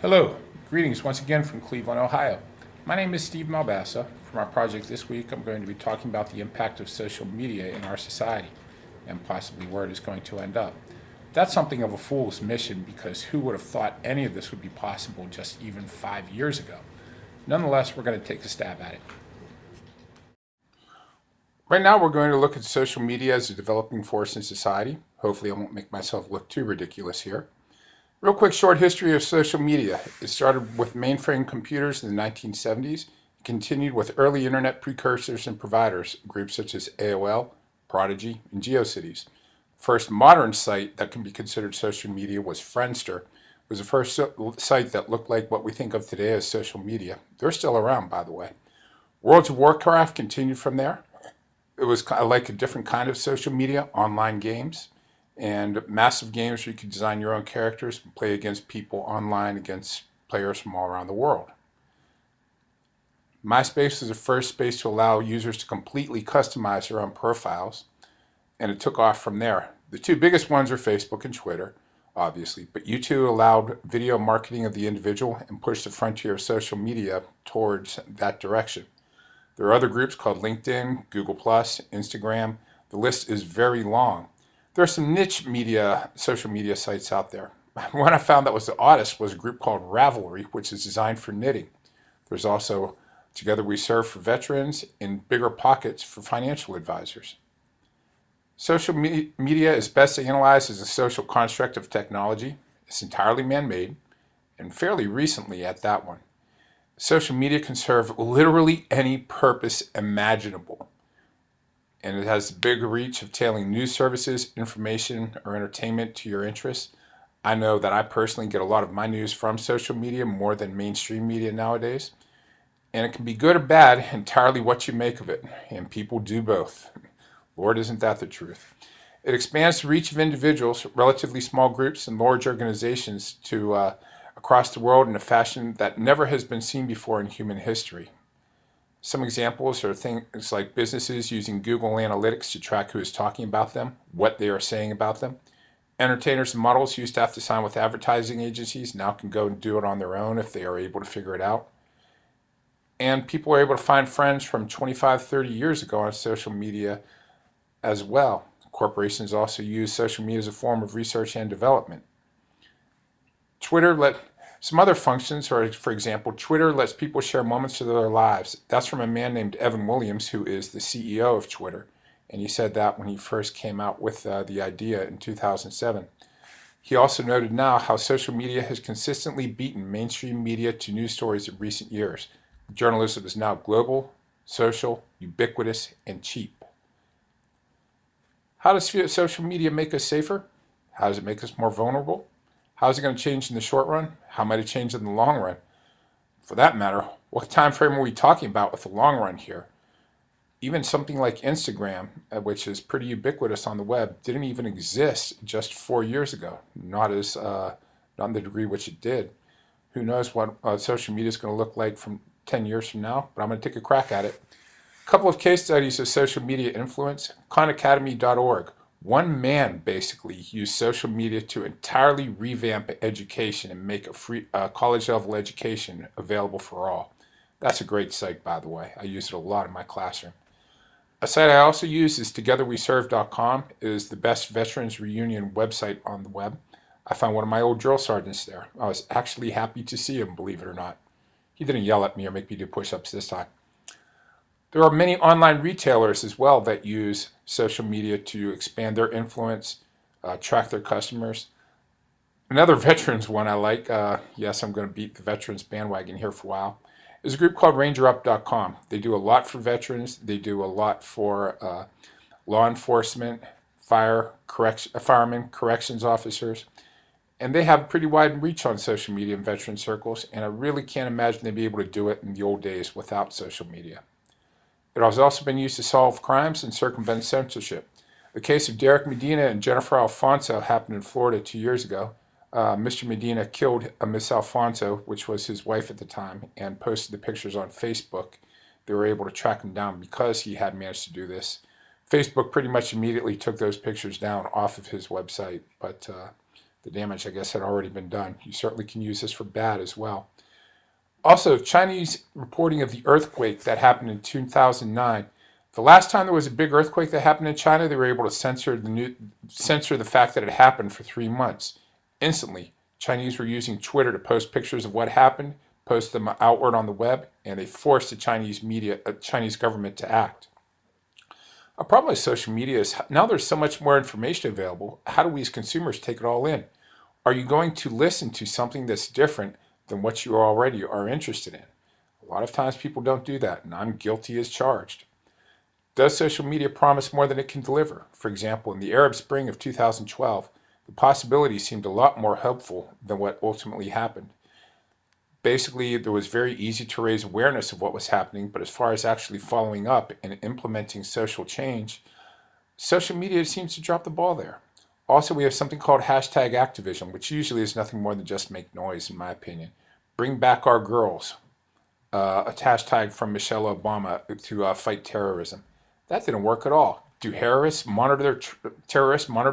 Hello, greetings once again from Cleveland, Ohio. My name is Steve Malbassa. For my project this week, I'm going to be talking about the impact of social media in our society and possibly where it is going to end up. That's something of a fool's mission because who would have thought any of this would be possible just even 5 years ago? Nonetheless, we're going to take a stab at it. Right now, we're going to look at social media as a developing force in society. Hopefully, I won't make myself look too ridiculous here. Real quick short history of social media. It started with mainframe computers in the 1970s, continued with early internet precursors and providers, groups such as AOL, Prodigy, and GeoCities. First modern site that can be considered social media was Friendster. It was the first site that looked like what we think of today as social media. They're still around, by the way. Worlds of Warcraft continued from there. It was like a different kind of social media, online games, and massive games where you could design your own characters and play against people online against players from all around the world. MySpace was the first space to allow users to completely customize their own profiles, and it took off from there. The two biggest ones are Facebook and Twitter, obviously, but YouTube allowed video marketing of the individual and pushed the frontier of social media towards that direction. There are other groups called LinkedIn, Google+, Instagram. The list is very long. There are some niche media, social media sites out there. One I found that was the oddest was a group called Ravelry, which is designed for knitting. There's also Together We Serve for veterans and Bigger Pockets for financial advisors. Social media is best analyzed as a social construct of technology. It's entirely man-made, and fairly recently at that one. Social media can serve literally any purpose imaginable, and it has a big reach of tailoring news services, information, or entertainment to your interests. I know that I personally get a lot of my news from social media more than mainstream media nowadays, and it can be good or bad, entirely what you make of it, and people do both. Lord, isn't that the truth? It expands the reach of individuals, relatively small groups, and large organizations to across the world in a fashion that never has been seen before in human history. Some examples are things like businesses using Google Analytics to track who is talking about them, what they are saying about them. Entertainers and models used to have to sign with advertising agencies, now can go and do it on their own if they are able to figure it out. And people are able to find friends from 25, 30 years ago on social media as well. Corporations also use social media as a form of research and development. Some other functions, or for example, Twitter lets people share moments of their lives. That's from a man named Evan Williams, who is the CEO of Twitter. And he said that when he first came out with the idea in 2007. He also noted now how social media has consistently beaten mainstream media to news stories in recent years. Journalism is now global, social, ubiquitous, and cheap. How does social media make us safer? How does it make us more vulnerable? How is it going to change in the short run? How might it change in the long run? For that matter, what time frame are we talking about with the long run here? Even something like Instagram, which is pretty ubiquitous on the web, didn't even exist just 4 years ago. Not in the degree which it did. Who knows what social media is going to look like from 10 years from now? But I'm going to take a crack at it. A couple of case studies of social media influence. KhanAcademy.org. One man basically used social media to entirely revamp education and make a free college level education available for all. That's a great site, by the way. I use it a lot in my classroom. A site I also use is TogetherWeServe.com. It is the best veterans reunion website on the web. I found one of my old drill sergeants there. I was actually happy to see him, believe it or not. He didn't yell at me or make me do push-ups this time. There are many online retailers as well that use social media to expand their influence, track their customers. Another veterans one I like, yes, I'm going to beat the veterans bandwagon here for a while, is a group called RangerUp.com. They do a lot for veterans. They do a lot for law enforcement, firemen, corrections officers, and they have pretty wide reach on social media in veteran circles, and I really can't imagine they'd be able to do it in the old days without social media. It has also been used to solve crimes and circumvent censorship. The case of Derek Medina and Jennifer Alfonso happened in Florida 2 years ago. Mr. Medina killed Miss Alfonso, which was his wife at the time, and posted the pictures on Facebook. They were able to track him down because he had managed to do this. Facebook pretty much immediately took those pictures down off of his website, but The damage, I guess, had already been done. You certainly can use this for bad as well. Also, Chinese reporting of the earthquake that happened in 2009. The last time there was a big earthquake that happened in China, they were able to censor the fact that it happened for 3 months. Instantly, Chinese were using Twitter to post pictures of what happened, post them outward on the web, and they forced the Chinese government to act. A problem with social media is now there's so much more information available. How do we as consumers take it all in? Are you going to listen to something that's different than what you already are interested in? A lot of times people don't do that, and I'm guilty as charged. Does social media promise more than it can deliver? For example, in the Arab Spring of 2012, the possibilities seemed a lot more hopeful than what ultimately happened. Basically, it was very easy to raise awareness of what was happening, but as far as actually following up and implementing social change, social media seems to drop the ball there. Also, we have something called hashtag activism, which usually is nothing more than just make noise, in my opinion. Bring back our girls, a hashtag from Michelle Obama to fight terrorism. That didn't work at all. Do terrorists monitor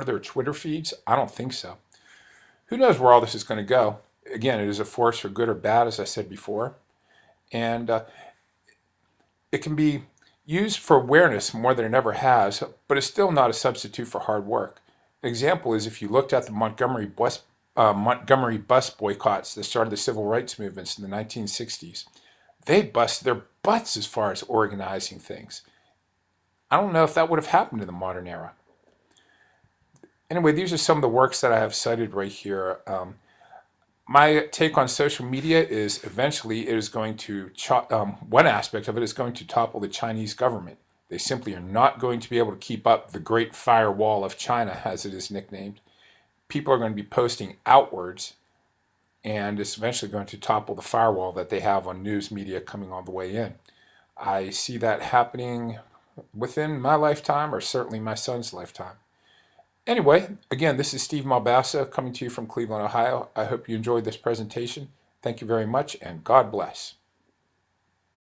their Twitter feeds? I don't think so. Who knows where all this is going to go? Again, it is a force for good or bad, as I said before, and it can be used for awareness more than it ever has, but it's still not a substitute for hard work. An example is if you looked at the Montgomery bus boycotts that started the civil rights movements in the 1960s. They busted their butts as far as organizing things. I don't know if that would have happened in the modern era. Anyway, these are some of the works that I have cited right here. My take on social media is eventually it is going to, one aspect of it is going to topple the Chinese government. They simply are not going to be able to keep up the Great Firewall of China, as it is nicknamed. People are going to be posting outwards, and it's eventually going to topple the firewall that they have on news media coming all the way in. I see that happening within my lifetime, or certainly my son's lifetime. Anyway, again, this is Steve Malbassa coming to you from Cleveland, Ohio. I hope you enjoyed this presentation. Thank you very much, and God bless.